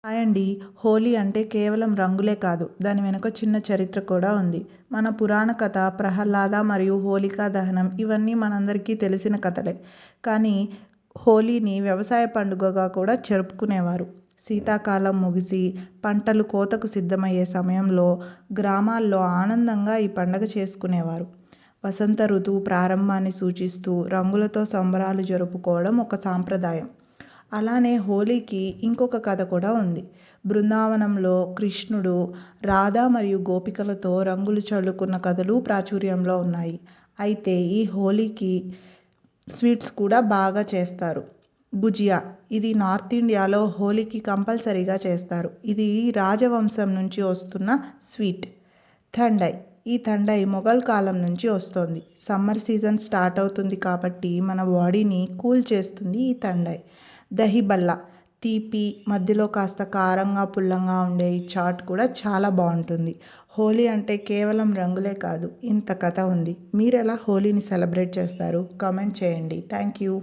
Hi అండి. హోలీ అంటే కేవలం రంగులే కాదు, దాని వెనుక చిన్న చరిత్ర కూడా ఉంది. మన పురాణ కథ ప్రహ్లాద మరియు హోలికా దహనం ఇవన్నీ మనందరికీ తెలిసిన కథలే. కానీ హోలీని వ్యవసాయ పండుగగా కూడా జరుపుకునేవారు. శీతాకాలం ముగిసి పంటలు కోతకు సిద్ధమయ్యే సమయంలో గ్రామాల్లో ఆనందంగా ఈ పండగ చేసుకునేవారు. వసంత ఋతువు ప్రారంభాన్ని సూచిస్తూ రంగులతో సంబరాలు జరుపుకోవడం ఒక సాంప్రదాయం. అలానే హోలీకి ఇంకొక కథ కూడా ఉంది. బృందావనంలో కృష్ణుడు, రాధ మరియు గోపికలతో రంగులు చల్లుకున్న కథలు ప్రాచుర్యంలో ఉన్నాయి. అయితే ఈ హోలీకి స్వీట్స్ కూడా బాగా చేస్తారు. గుజియా ఇది నార్త్ ఇండియాలో హోలీకి కంపల్సరీగా చేస్తారు. ఇది రాజవంశం నుంచి వస్తున్న స్వీట్. థండై ఈ థండై మొఘల్ కాలం నుంచి వస్తోంది. సమ్మర్ సీజన్ స్టార్ట్ అవుతుంది కాబట్టి మన బాడీని కూల్ చేస్తుంది ఈ థండై. దహి బల్లా తీపి మధ్యలో కాస్త కారంగా పుల్లంగా ఉండే ఈ చాట్ కూడా చాలా బాగుంటుంది. హోలీ అంటే కేవలం రంగులే కాదు, ఇంత కథ ఉంది. మీరు ఎలా హోలీని సెలబ్రేట్ చేస్తారు? కామెంట్ చేయండి. Thank you.